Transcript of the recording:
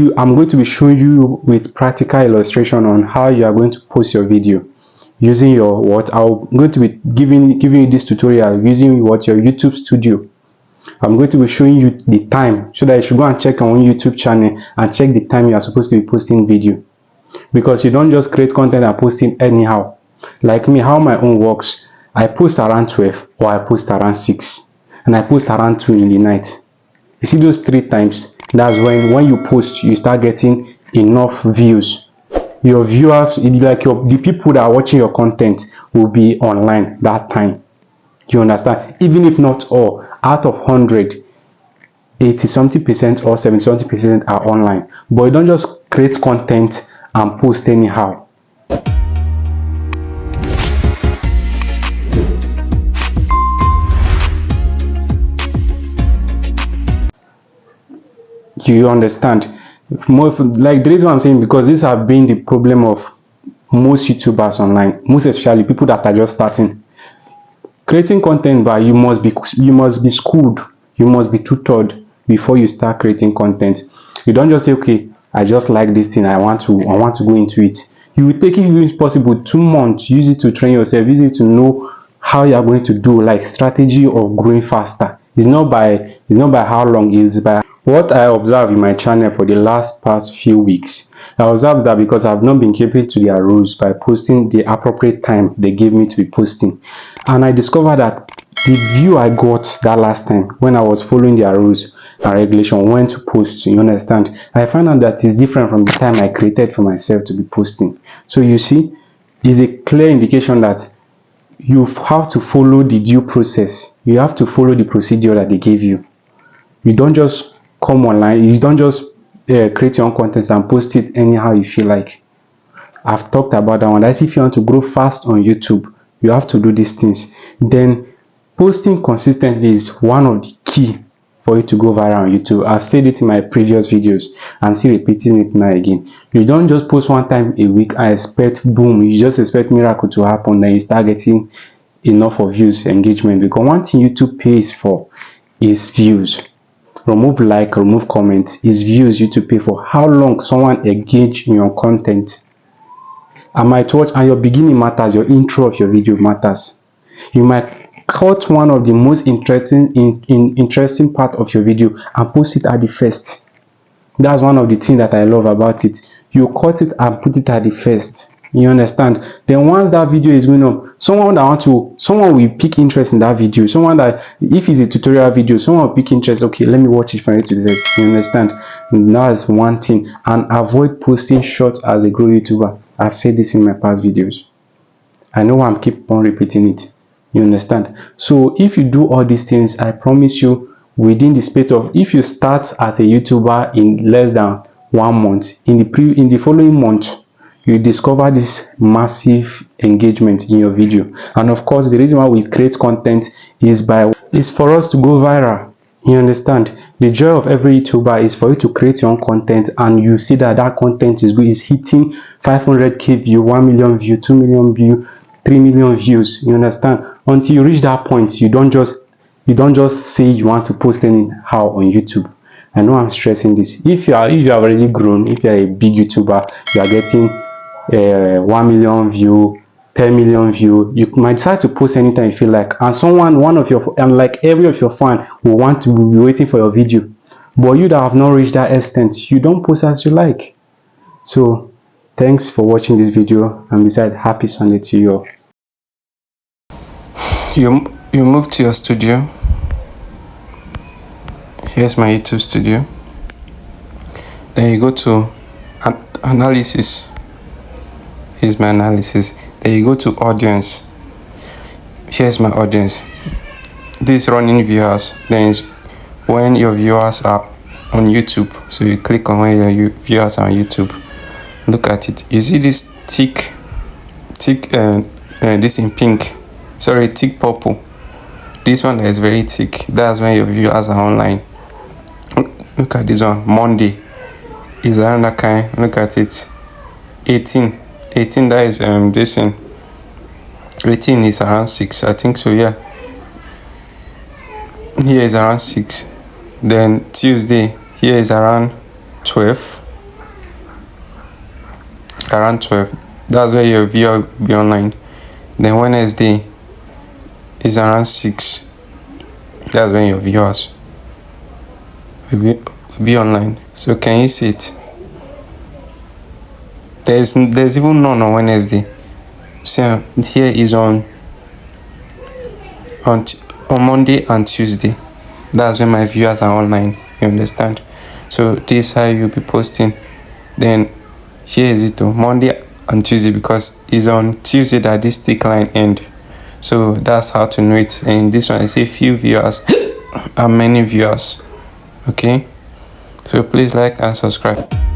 I'm going to be showing you with practical illustration on how you are going to post your video using your I'm going to be giving you this tutorial using your YouTubeStudio. I'm going to be showing you the time so that you should go and check on YouTube channel and check the time you are supposed to be posting video, because you don't just create content and post it anyhow. Like me, how my own works, I post around 12 or I post around 6 and I post around 2 in the night. You see those 3 times, that's when you post, you start getting enough views. Your viewers, like the people that are watching your content, will be online that time. You understand? Even if not all, out of 100, 80-something% or 70-something% are online. But you don't just create content and post anyhow. You understand? Like the reason why I'm saying, because this has been the problem of most YouTubers online, most especially people that are just starting. Creating content, but you must be schooled, you must be tutored before you start creating content. You don't just say, okay, I just like this thing, I want to go into it. You will take, if possible, 2 months, use it to train yourself, use it to know how you are going to do, like strategy of growing faster. It's not by how long, it's by what I observe in my channel for the past few weeks. I observed that because I've not been keeping to their rules by posting the appropriate time they gave me to be posting, and I discovered that the view I got that last time when I was following their rules and regulation when to post, you understand, I found out that it's different from the time I created for myself to be posting. So you see, it's a clear indication that you have to follow the due process. You have to follow the procedure that they gave you. You don't just come online, you don't just create your own content and post it anyhow you feel like. I've talked about that one. That's if you want to grow fast on YouTube, you have to do these things. Then posting consistently is one of the key for you to go viral on YouTube. I've said it in my previous videos. I'm still repeating it now again. You don't just post one time a week and expect boom, you just expect miracle to happen, then you start getting enough of views, engagement. Because one thing YouTube pays for is views. Remove like, remove comments, is views YouTube pay for. How long someone engage in your content. I might watch, and your beginning matters, your intro of your video matters. You might cut one of the most interesting part of your video and post it at the first. That's one of the things that I love about it. You cut it and put it at the first. You understand? Then once that video is going up, someone will pick interest in that video. Someone that, if it's a tutorial video, someone will pick interest. Okay, let me watch it from A to Z. You understand? That's one thing. And avoid posting short as a grow YouTuber. I've said this in my past videos. I know I'm keep on repeating it. You understand? So if you do all these things, I promise you, within the space of, if you start as a YouTuber in less than 1 month, in the following month, you discover this massive engagement in your video. And of course, the reason why we create content is for us to go viral. You understand? The joy of every YouTuber is for you to create your own content, and you see that content is hitting 500k view, 1 million view, 2 million view, 3 million views. You understand? Until you reach that point, you don't just say you want to post anyhow on YouTube. I know I'm stressing this. If you have already grown, if you are a big YouTuber, you are getting 1 million view, 10 million view, you might decide to post anytime you feel like, and like every of your fans will want to be waiting for your video. But you that have not reached that extent, you don't post as you like. So thanks for watching this video, and besides, happy Sunday to you all. You move to your studio. Here's my YouTubeStudio. Then you go to analysis. Here's my analysis. Then you go to audience. Here's my audience. This running viewers. Then is when your viewers are on YouTube. So you click on when your viewers are on YouTube. Look at it. You see this tick, this in pink. Sorry, tick purple. This one is very thick. That's when your viewers are online. Look at this one. Monday is another kind. Look at it. 18, that is this thing. 18 is around 6, I think so. Yeah, here is around 6. Then Tuesday, here is around 12. around 12. That's where your viewer will be online. Then Wednesday is around 6. That's when your viewers will be online. So can you see it? There's even none on Wednesday. So here is on Monday and Tuesday. That's when my viewers are online. You understand? So this is how you'll be posting. Then here is it on Monday and Tuesday, because it's on Tuesday that this decline end. So that's how to know it. And this one I say few viewers and many viewers. Okay, so please like and subscribe.